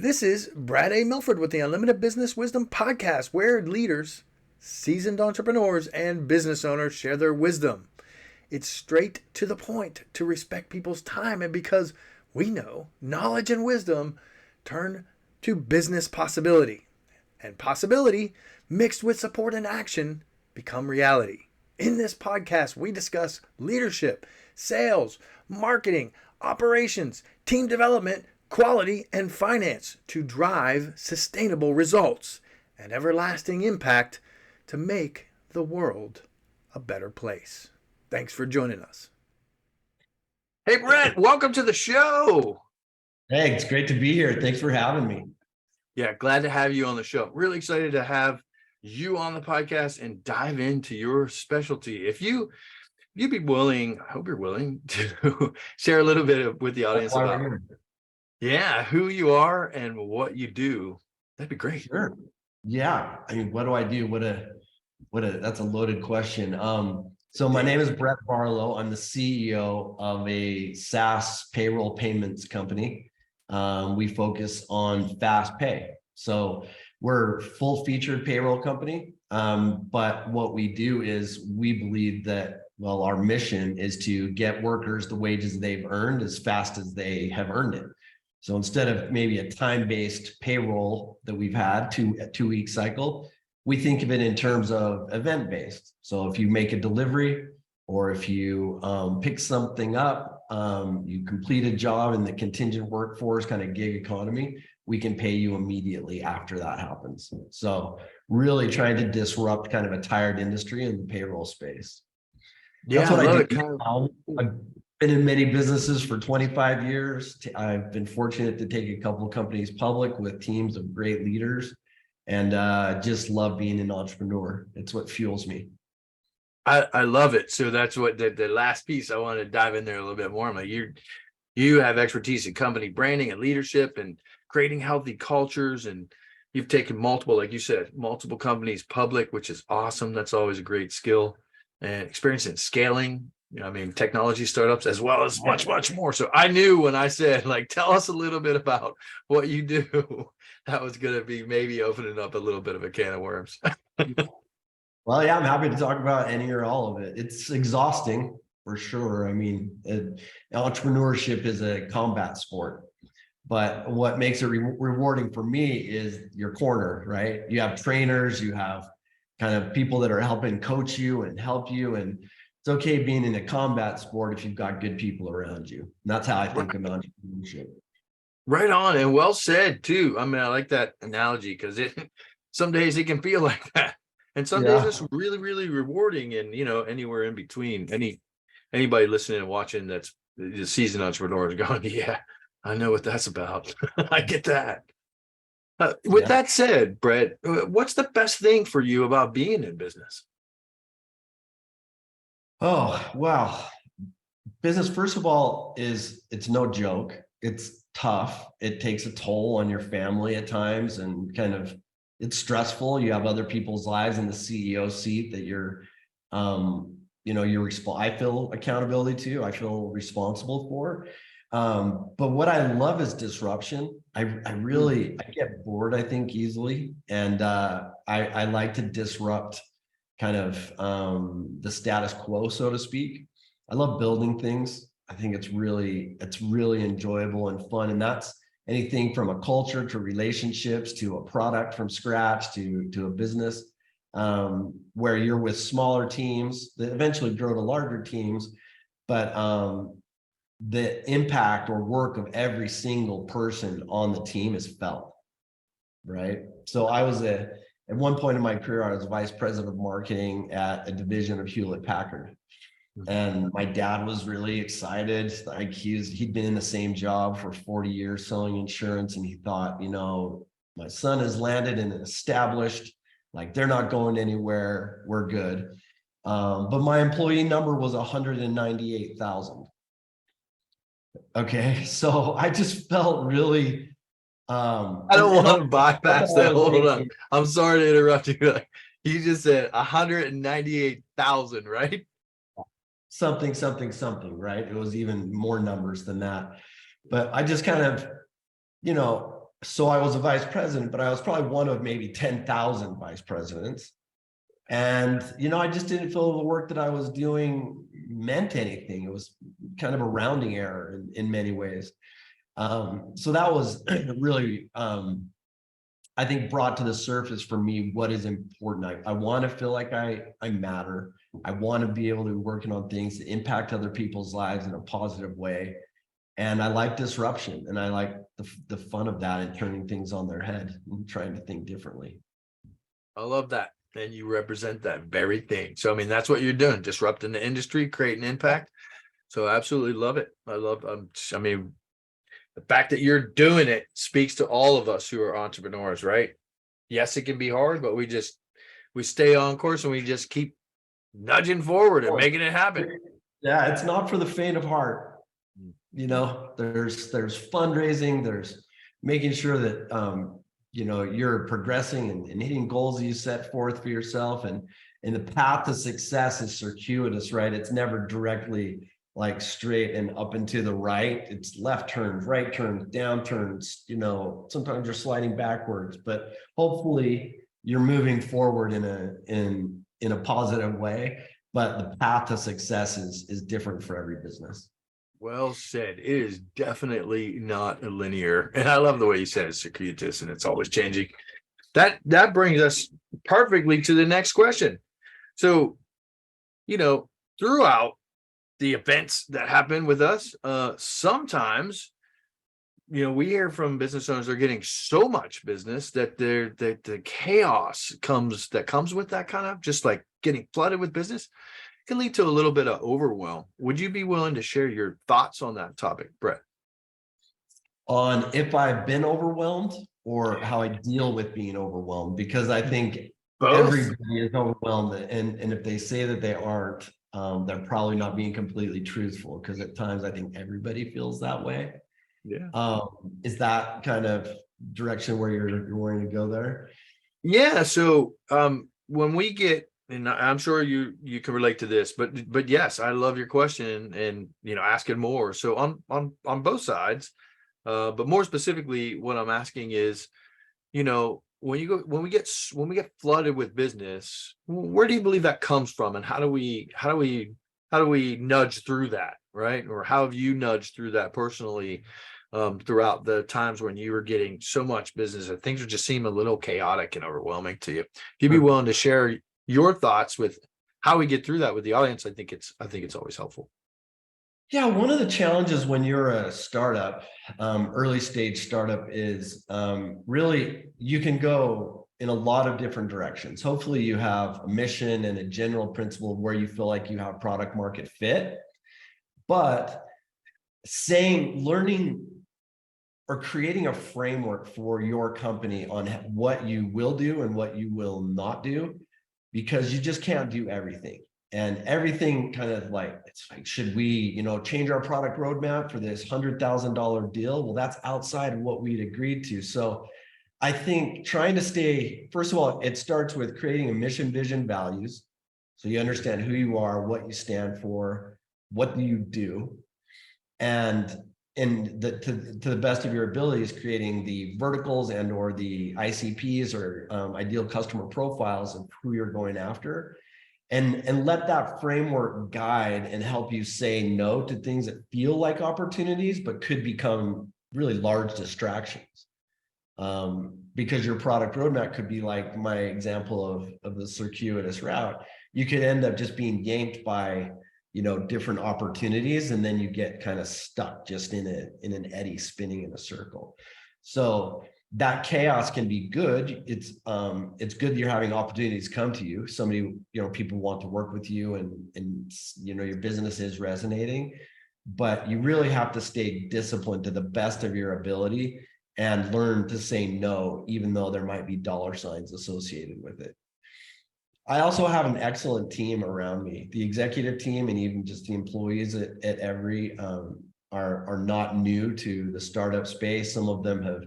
This is Brad A. Milford with the Unlimited Business Wisdom Podcast, where leaders, seasoned entrepreneurs, and business owners share their wisdom. It's straight to the point to respect people's time, and because we know knowledge and wisdom turn to business possibility, and possibility mixed with support and action become reality. In this podcast, we discuss leadership, sales, marketing, operations, team development, quality, and finance to drive sustainable results and everlasting impact to make the world a better place. Thanks for joining us. Hey, Brett, welcome to the show. Hey, it's great to be here. Thanks for having me. Yeah, glad to have you on the show. Really excited to have you on the podcast and dive into your specialty. If you'd be willing, I hope you're willing to share a little bit with the audience about who you are and what you do. That'd be great. Sure. Yeah. I mean, what do I do? That's a loaded question. So my name is Brett Barlow. I'm the CEO of a SaaS payroll payments company. We focus on fast pay. So we're full featured payroll company. But what we do is we believe that, well, our mission is to get workers the wages they've earned as fast as they have earned it. So instead of maybe a time-based payroll that we've had, a two-week cycle, we think of it in terms of event-based. So if you make a delivery or if you pick something up, you complete a job in the contingent workforce kind of gig economy, we can pay you immediately after that happens. So really trying to disrupt kind of a tired industry in the payroll space. Yeah, that's what I do. I've been in many businesses for 25 years. I've been fortunate to take a couple of companies public with teams of great leaders, and just love being an entrepreneur. It's what fuels me. I love it. So that's what the last piece I want to dive in there a little bit more. I'm like, you have expertise in company branding and leadership and creating healthy cultures, and you've taken multiple, like you said, multiple companies public, which is awesome. That's always a great skill, and experience in scaling. I mean, technology startups as well as much, much more. So I knew when I said, like, tell us a little bit about what you do, that was going to be maybe opening up a little bit of a can of worms. Well, yeah, I'm happy to talk about any or all of it. It's exhausting for sure. I mean, entrepreneurship is a combat sport, but what makes it rewarding for me is your corner, right? You have trainers, you have kind of people that are helping coach you and help you, and it's okay being in a combat sport if you've got good people around you. And that's how I think of entrepreneurship. Right on, and well said too. I mean, I like that analogy because some days it can feel like that, and some days it's really, really rewarding. And anywhere in between. Anybody listening and watching that's the seasoned entrepreneur is going, yeah, I know what that's about. I get that. With that said, Brett, what's the best thing for you about being in business? Oh, wow. Business, first of all, it's no joke. It's tough. It takes a toll on your family at times, and kind of it's stressful. You have other people's lives in the CEO seat that you're I feel accountability to, I feel responsible for. But what I love is disruption. I get bored, I think, easily. And I like to disrupt kind of the status quo, so to speak. I love building things. I think it's really enjoyable and fun. And that's anything from a culture to relationships to a product from scratch to a business where you're with smaller teams that eventually grow to larger teams. But the impact or work of every single person on the team is felt, right? So I was at one point in my career, I was vice president of marketing at a division of Hewlett-Packard. And my dad was really excited. Like he'd been in the same job for 40 years selling insurance. And he thought, my son has landed and established, like they're not going anywhere. We're good. But my employee number was 198,000. Okay. So I just felt really, I don't want to bypass that. Hold on. I'm sorry to interrupt you. You just said 198,000, right? Something, right? It was even more numbers than that. But I just kind of, so I was a vice president, but I was probably one of maybe 10,000 vice presidents. And, I just didn't feel the work that I was doing meant anything. It was kind of a rounding error in many ways. So that was really, I think, brought to the surface for me what is important. I want to feel like I matter. I want to be able to be working on things that impact other people's lives in a positive way. And I like disruption, and I like the fun of that and turning things on their head and trying to think differently. I love that. And you represent that very thing. So, I mean, that's what you're doing, disrupting the industry, creating impact. So I absolutely love it. I mean, the fact that you're doing it speaks to all of us who are entrepreneurs, right? Yes, it can be hard, but we stay on course and we just keep nudging forward and making it happen. Yeah, it's not for the faint of heart. There's fundraising, there's making sure that you're progressing and hitting goals that you set forth for yourself, and the path to success is circuitous, right? It's never directly like straight and up and to the right. It's left turns, right turns, down turns. Sometimes you're sliding backwards, but hopefully you're moving forward in a positive way. But the path to success is different for every business. Well said. It is definitely not a linear. And I love the way you said it's circuitous and it's always changing. That brings us perfectly to the next question. So, throughout the events that happen with us, sometimes, we hear from business owners they're getting so much business that the chaos comes with that, kind of just like getting flooded with business, can lead to a little bit of overwhelm. Would you be willing to share your thoughts on that topic, Brett? On if I've been overwhelmed or how I deal with being overwhelmed? Because I think both. Everybody is overwhelmed, and if they say that they aren't, they're probably not being completely truthful, because at times I think everybody feels that way. Yeah. Is that kind of direction where you're wanting to go there? Yeah. So when we get, and I'm sure you can relate to this, but yes, I love your question and asking more. So on both sides, but more specifically, what I'm asking is, when we get flooded with business, where do you believe that comes from, and how do we nudge through that, right? Or how have you nudged through that personally throughout the times when you were getting so much business and things would just seem a little chaotic and overwhelming to you? If you'd be willing to share your thoughts with how we get through that with the audience, I think it's always helpful. Yeah, one of the challenges when you're a startup, early stage startup, is really you can go in a lot of different directions. Hopefully you have a mission and a general principle of where you feel like you have product market fit, but learning or creating a framework for your company on what you will do and what you will not do, because you just can't do everything. And everything kind of like, it's like, should we, change our product roadmap for this $100,000 deal? Well, that's outside of what we'd agreed to. So I think trying to stay, first of all, it starts with creating a mission, vision, values. So you understand who you are, what you stand for, what do you do? And to the best of your abilities, creating the verticals and or the ICPs or ideal customer profiles of who you're going after. And let that framework guide and help you say no to things that feel like opportunities, but could become really large distractions. Because your product roadmap could be like my example of the circuitous route. You could end up just being yanked by, different opportunities, and then you get kind of stuck just in an eddy spinning in a circle. So that chaos can be good. It's good that you're having opportunities come to you. People want to work with you, and your business is resonating, but you really have to stay disciplined to the best of your ability and learn to say no, even though there might be dollar signs associated with it. I also have an excellent team around me. The executive team and even just the employees at Everee are not new to the startup space. Some of them have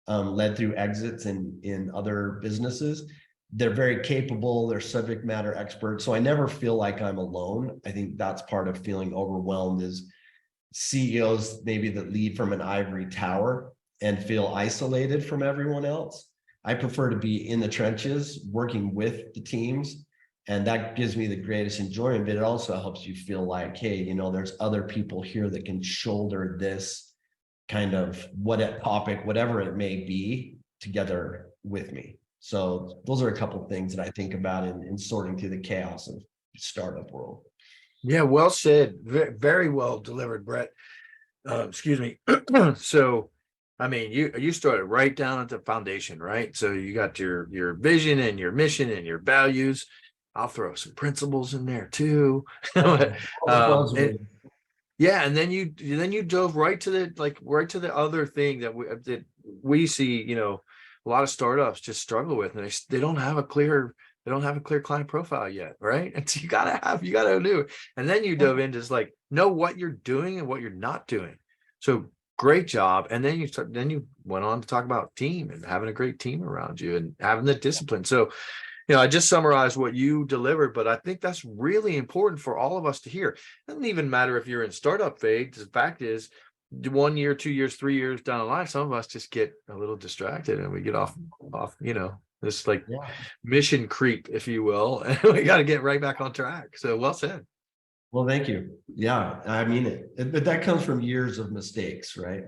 led through exits in other businesses. They're very capable. They're subject matter experts. So I never feel like I'm alone. I think that's part of feeling overwhelmed, is CEOs maybe that lead from an ivory tower and feel isolated from everyone else. I prefer to be in the trenches working with the teams. And that gives me the greatest enjoyment, but it also helps you feel like, hey, you know, there's other people here that can shoulder this kind of topic, whatever it may be, together with me. So those are a couple of things that I think about in sorting through the chaos of startup world. Yeah, well said. Very well delivered, Brett. Excuse me. So, I mean, you started right down at the foundation, right? So you got your vision and your mission and your values. I'll throw some principles in there too. And, yeah, and then you dove right to the other thing that we see, you know, a lot of startups just struggle with, and they don't have a clear client profile yet, right? And so you gotta do it. And then you dove in, just like, know what you're doing and what you're not doing. So great job. And then you went on to talk about team and having a great team around you and having the discipline. So, you know, I just summarized what you delivered, but I think that's really important for all of us to hear. It doesn't even matter if you're in startup phase. The fact is, 1 year, 2 years, 3 years down the line, some of us just get a little distracted and we get off, you know, this like mission creep, if you will, and we got to get right back on track. So well said. Well, thank you. Yeah, I mean it. But that comes from years of mistakes, right?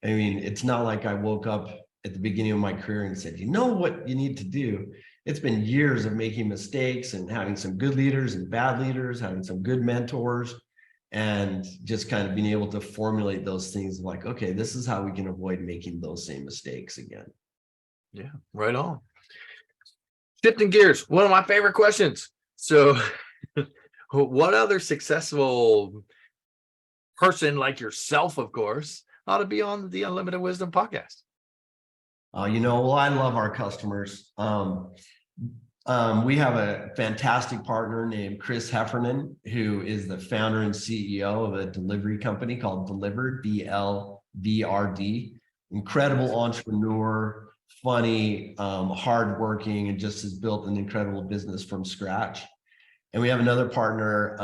I mean, it's not like I woke up at the beginning of my career and said, you know what you need to do. It's been years of making mistakes and having some good leaders and bad leaders, having some good mentors, and just kind of being able to formulate those things like, okay, this is how we can avoid making those same mistakes again. Yeah, right on. Shifting gears, one of my favorite questions. So what other successful person like yourself, of course, ought to be on the Unlimited Wisdom podcast? You know, well, I love our customers. We have a fantastic partner named Chris Heffernan, who is the founder and CEO of a delivery company called Delivered, DLVRD. Incredible entrepreneur, funny, hardworking, and just has built an incredible business from scratch. And we have another partner,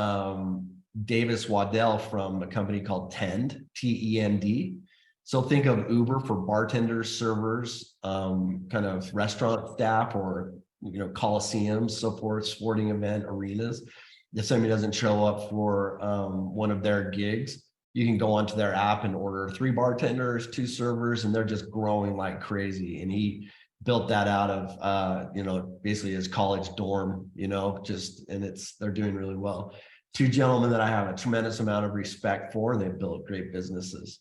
Davis Waddell, from a company called Tend, T-E-N-D. So think of Uber for bartenders, servers, kind of restaurant staff, or, you know, coliseums, so forth, sporting event arenas. If somebody doesn't show up for one of their gigs, you can go onto their app and order 3 bartenders, 2 servers, and they're just growing like crazy. And he built that out of, you know, basically his college dorm, you know, and they're doing really well. 2 gentlemen that I have a tremendous amount of respect for, and they've built great businesses.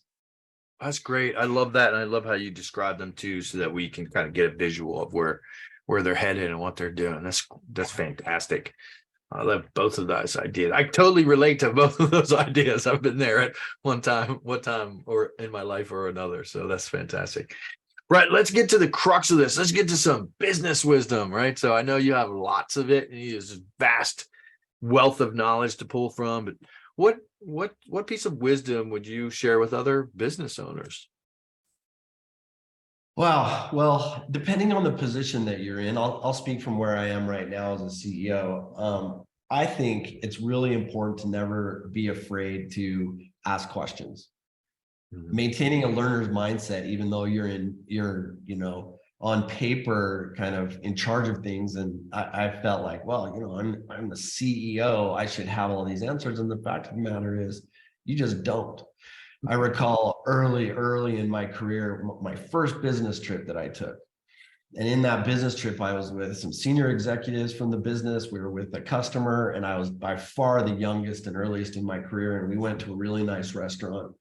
That's great. I love that. And I love how you describe them too, so that we can kind of get a visual of where they're headed and what they're doing. That's fantastic. I love both of those ideas. I totally relate to both of those ideas. I've been there at one time or in my life or another. So that's fantastic. Right. Let's get to the crux of this. Let's get to some business wisdom, right? So I know you have lots of it, and you use vast wealth of knowledge to pull from, but what piece of wisdom would you share with other business owners? Wow. Well, depending on the position that you're in, I'll speak from where I am right now as a CEO. I think it's really important to never be afraid to ask questions. Mm-hmm. Maintaining a learner's mindset, even though you're you know, on paper kind of in charge of things. And I felt like, well, you know, I'm the CEO, I should have all these answers. And the fact of the matter is, you just don't. I recall early in my career, my first business trip that I took. And in that business trip, I was with some senior executives from the business. We were with a customer, and I was by far the youngest and earliest in my career. And we went to a really nice restaurant.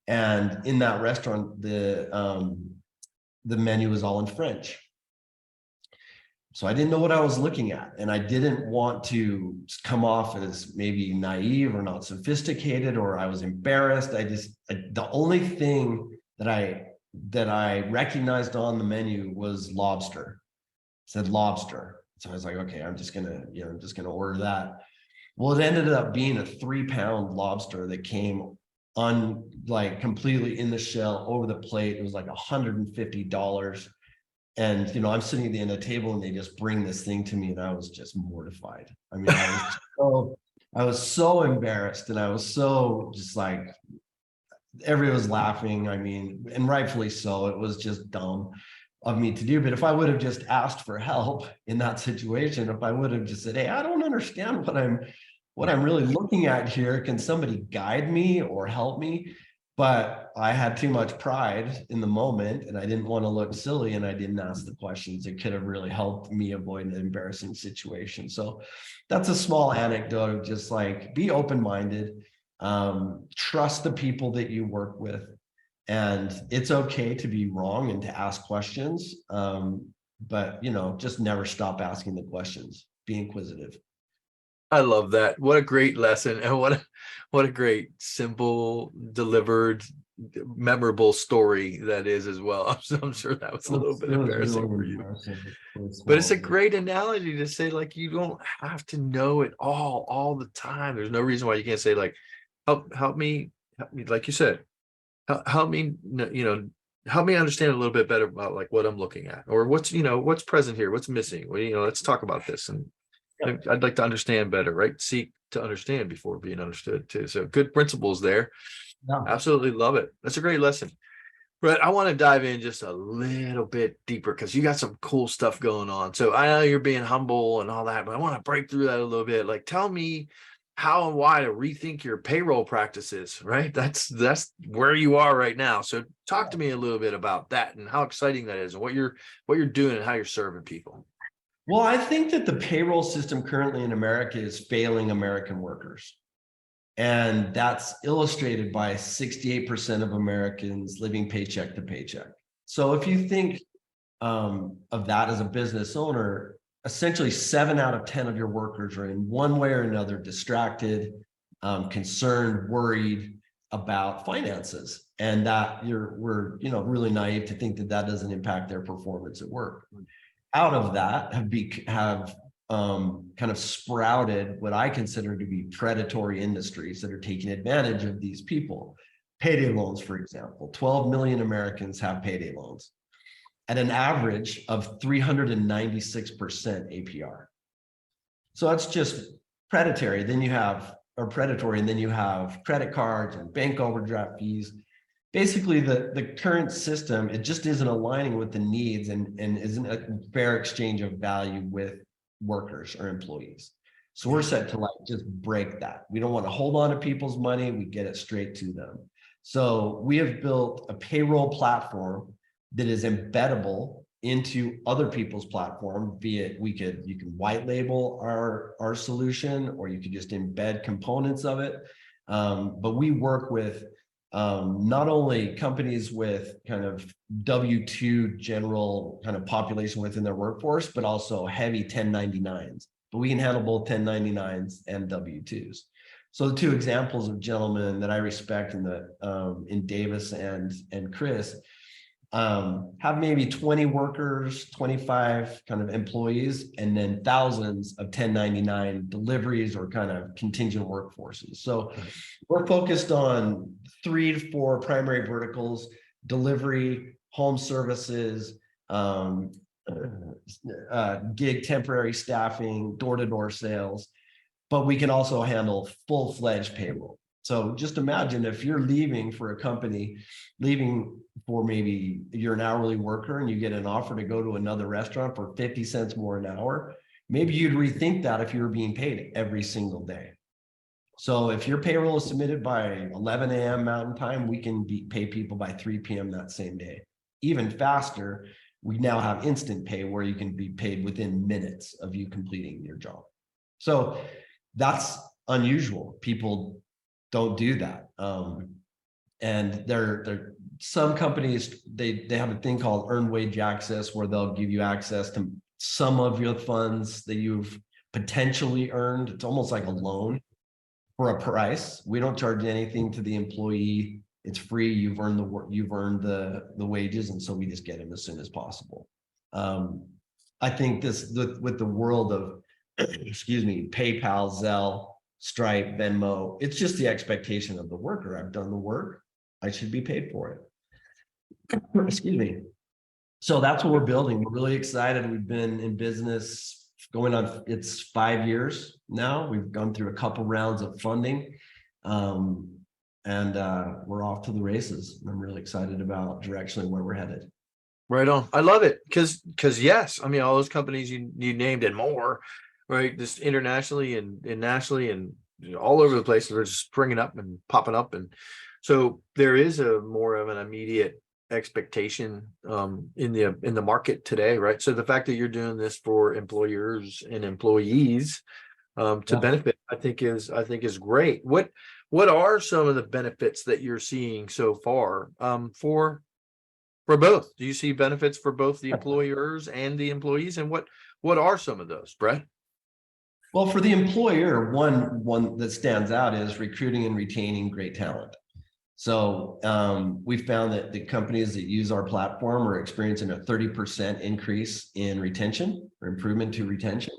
And in that restaurant, the menu was all in French. So I didn't know what I was looking at, and I didn't want to come off as maybe naive or not sophisticated, or I was embarrassed. The only thing that I recognized on the menu was lobster. It said lobster. So I was like, okay, I'm just gonna order that. Well, it ended up being a 3-pound lobster that came completely in the shell over the plate. It was like $150. And, you know, I'm sitting at the end of the table and they just bring this thing to me, and I was just mortified. I mean, I was so embarrassed, and I was so just like, everyone was laughing. I mean, and rightfully so. It was just dumb of me to do. But if I would have just asked for help in that situation, if I would have just said, hey, I don't understand what I'm really looking at here. Can somebody guide me or help me? But I had too much pride in the moment and I didn't want to look silly and I didn't ask the questions that could have really helped me avoid an embarrassing situation. So that's a small anecdote of just like, be open-minded, trust the people that you work with. And it's okay to be wrong and to ask questions. But, just never stop asking the questions, be inquisitive. I love that. What a great lesson, and what a great, simple, delivered, memorable story that is as well. I'm sure that was a little bit embarrassing for you, but it's a great analogy to say, like, you don't have to know it all the time. There's no reason why you can't say, like, help me, like you said, help me, help me understand a little bit better about like what I'm looking at, or what's present here, what's missing. Well, let's talk about this. And I'd like to understand better, right? Seek to understand before being understood too. So good principles there. Yeah. Absolutely love it. That's a great lesson. But I want to dive in just a little bit deeper because you got some cool stuff going on. So I know you're being humble and all that, but I want to break through that a little bit. Like, tell me how and why to rethink your payroll practices, right? That's where you are right now. So talk to me a little bit about that and how exciting that is and what you're doing and how you're serving people. Well, I think that the payroll system currently in America is failing American workers. And that's illustrated by 68% of Americans living paycheck to paycheck. So if you think of that as a business owner, essentially 7 out of 10 of your workers are in one way or another distracted, concerned, worried about finances. And that we're really naive to think that that doesn't impact their performance at work. Out of that have kind of sprouted what I consider to be predatory industries that are taking advantage of these people. Payday loans, for example, 12 million Americans have payday loans at an average of 396% APR. So that's just predatory. Then you have credit cards and bank overdraft fees. Basically, the current system, it just isn't aligning with the needs and isn't a fair exchange of value with workers or employees. So we're set to like just break that. We don't want to hold on to people's money. We get it straight to them. So we have built a payroll platform that is embeddable into other people's platform, be it you can white label our solution, or you could just embed components of it. But we work with not only companies with kind of W-2 general kind of population within their workforce, but also heavy 1099s. But we can handle both 1099s and W-2s. So the two examples of gentlemen that I respect in Davis and Chris have maybe 20 workers, 25 kind of employees, and then thousands of 1099 deliveries or kind of contingent workforces. So we're focused on 3 to 4 primary verticals: delivery, home services, gig temporary staffing, door-to-door sales, but we can also handle full-fledged payroll. So just imagine if you're leaving for a company, leaving for maybe you're an hourly worker and you get an offer to go to another restaurant for 50 cents more an hour, maybe you'd rethink that if you were being paid every single day. So if your payroll is submitted by 11 a.m. Mountain Time, we can pay people by 3 p.m. that same day. Even faster, we now have instant pay where you can be paid within minutes of you completing your job. So that's unusual. People don't do that. And there some companies, they have a thing called earned wage access, where they'll give you access to some of your funds that you've potentially earned. It's almost like a loan for a price. We don't charge anything to the employee. It's free. You've earned the wages, and so we just get them as soon as possible. I think with the world of PayPal, Zelle, Stripe, Venmo, it's just the expectation of the worker. I've done the work, I should be paid for it. Excuse me. So that's what we're building. We're really excited. We've been in business going on, it's 5 years now. We've gone through a couple rounds of funding. and we're off to the races. I'm really excited about directionally where we're headed. Right on. I love it because yes, I mean all those companies you named and more, right? Just internationally and nationally and all over the place, they're just springing up and popping up, and so there is a more of an immediate expectation in the market today, right? So the fact that you're doing this for employers and employees to benefit, I think is great. What are some of the benefits that you're seeing so far for both? Do you see benefits for both the employers and the employees? And what are some of those, Brett? Well, for the employer, one that stands out is recruiting and retaining great talent. So we found that the companies that use our platform are experiencing a 30% increase in retention or improvement to retention.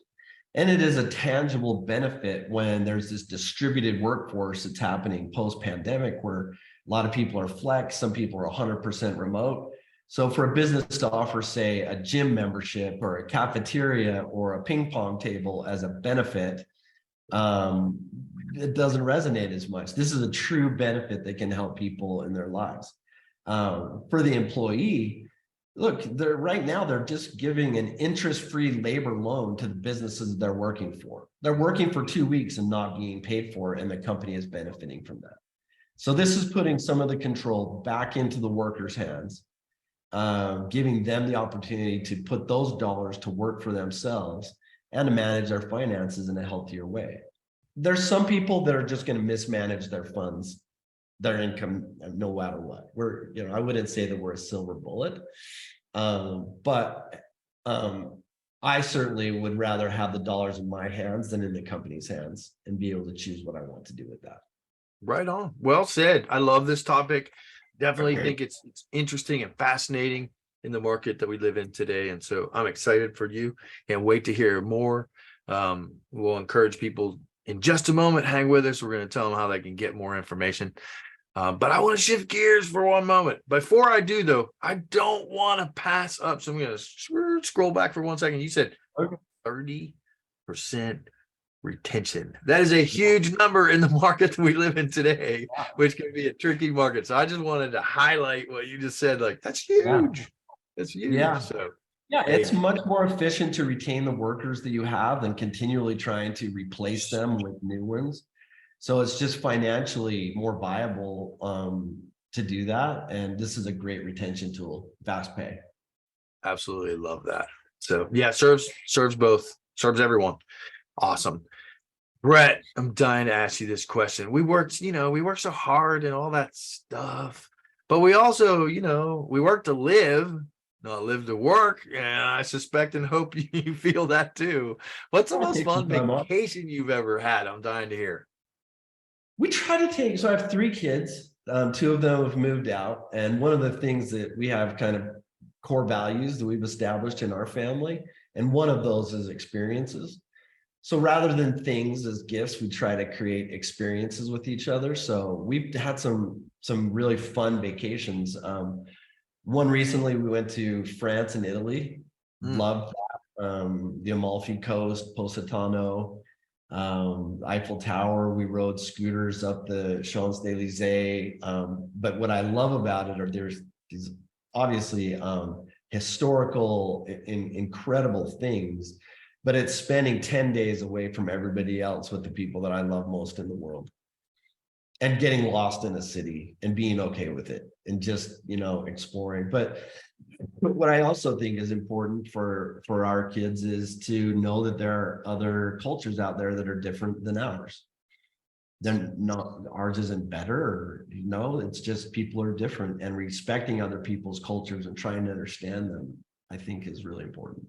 And it is a tangible benefit when there's this distributed workforce that's happening post-pandemic, where a lot of people are flex, some people are 100% remote. So for a business to offer, say, a gym membership or a cafeteria or a ping pong table as a benefit, it doesn't resonate as much. This is a true benefit that can help people in their lives. For the employee, look, right now they're just giving an interest-free labor loan to the businesses they're working for. They're working for 2 weeks and not being paid for, and the company is benefiting from that. So this is putting some of the control back into the workers' hands, giving them the opportunity to put those dollars to work for themselves and to manage their finances in a healthier way. There's some people that are just going to mismanage their funds, their income, no matter what. I wouldn't say that we're a silver bullet, but I certainly would rather have the dollars in my hands than in the company's hands and be able to choose what I want to do with that. Right on. Well said. I love this topic. Definitely think it's interesting and fascinating in the market that we live in today. And so I'm excited for you and wait to hear more. We'll encourage people in just a moment. Hang with us. We're going to tell them how they can get more information. But I want to shift gears for one moment. Before I do, though, I don't want to pass up. So I'm going to scroll back for 1 second. You said 30% retention. That is a huge number in the market that we live in today, which can be a tricky market. So I just wanted to highlight what you just said. Like, that's huge. That's huge. Yeah. So it's much more efficient to retain the workers that you have than continually trying to replace them with new ones. So it's just financially more viable to do that. And this is a great retention tool, fast pay. Absolutely love that. So yeah, serves both, serves everyone. Awesome. Brett, I'm dying to ask you this question. We work so hard and all that stuff, but we also, we work to live, not live to work. And I suspect and hope you feel that too. What's the most fun vacation you've ever had? I'm dying to hear. We try to take, so I have 3 kids. 2 of them have moved out. And one of the things that we have kind of core values that we've established in our family, and one of those is experiences. So rather than things as gifts, we try to create experiences with each other. So we've had some really fun vacations. One recently, we went to France and Italy. Loved that. The Amalfi Coast, Positano, Eiffel Tower. We rode scooters up the Champs-Elysees. But what I love about it are there's these obviously historical, incredible things, but it's spending 10 days away from everybody else with the people that I love most in the world, and getting lost in a city and being okay with it and just, exploring. But what I also think is important for our kids is to know that there are other cultures out there that are different than ours. Then ours isn't better, or, it's just people are different, and respecting other people's cultures and trying to understand them, I think, is really important.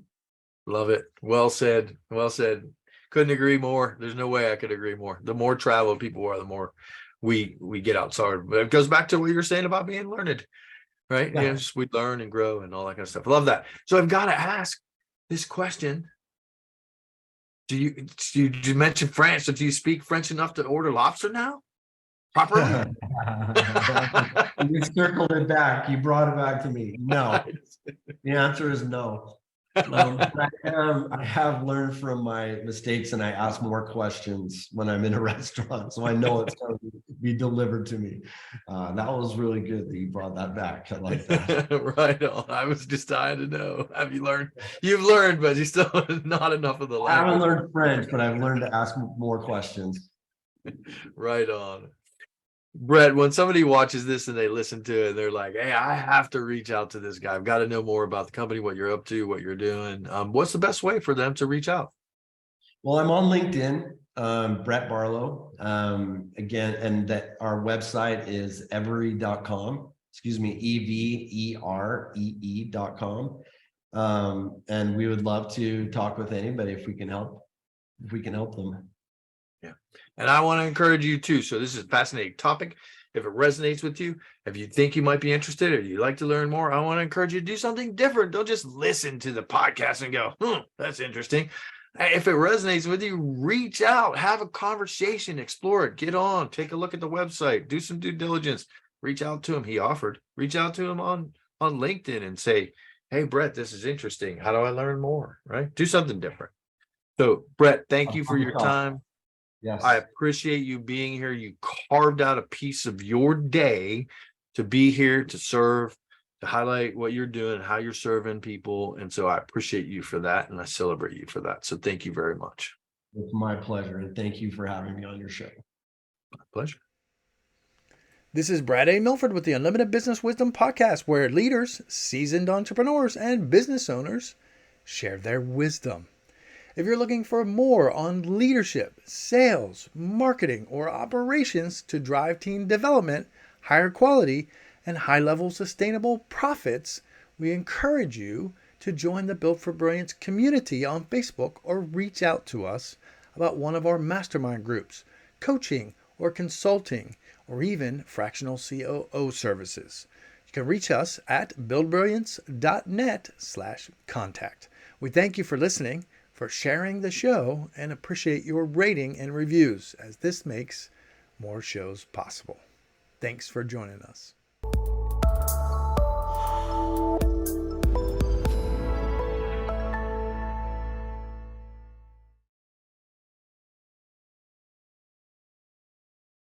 Love it. Well said. Well said. Couldn't agree more. There's no way I could agree more. The more travel people are, the more we get outside. But it goes back to what you were saying about being learned, right? Yeah. Yes, we learn and grow and all that kind of stuff. Love that. So I've got to ask this question. Do you mention French? So do you speak French enough to order lobster now? Properly? You circled it back. You brought it back to me. No. The answer is no. But I have learned from my mistakes, and I ask more questions when I'm in a restaurant, so I know it's going to be delivered to me. That was really good that you brought that back. I like that. Right on. I was just dying to know. Have you learned? You've learned, but you still not enough of the I haven't language. learned French, but I've learned to ask more questions. Right on. Brett, when somebody watches this and they listen to it, they're like, hey, I have to reach out to this guy. I've got to know more about the company, what you're up to, what you're doing. What's the best way for them to reach out? Well, I'm on LinkedIn, Brett Barlow. Again, and that our website is everee.com. Excuse me, EVEREE.com. And we would love to talk with anybody if we can help them. Yeah. And I want to encourage you too. So this is a fascinating topic. If it resonates with you, if you think you might be interested or you'd like to learn more, I want to encourage you to do something different. Don't just listen to the podcast and go, that's interesting. If it resonates with you, reach out, have a conversation, explore it, get on, take a look at the website, do some due diligence, reach out to him. He offered, reach out to him on LinkedIn and say, hey, Brett, this is interesting. How do I learn more? Right? Do something different. So, Brett, thank you for your time. Yes. I appreciate you being here. You carved out a piece of your day to be here, to serve, to highlight what you're doing, how you're serving people. And so I appreciate you for that. And I celebrate you for that. So thank you very much. It's my pleasure. And thank you for having me on your show. My pleasure. This is Brad A. Milford with the Unlimited Business Wisdom Podcast, where leaders, seasoned entrepreneurs, and business owners share their wisdom. If you're looking for more on leadership, sales, marketing, or operations to drive team development, higher quality, and high-level sustainable profits, we encourage you to join the Built for Brilliance community on Facebook or reach out to us about one of our mastermind groups, coaching or consulting, or even fractional COO services. You can reach us at buildbrilliance.net/contact. We thank you for listening, for sharing the show, and appreciate your rating and reviews, as this makes more shows possible. Thanks for joining us.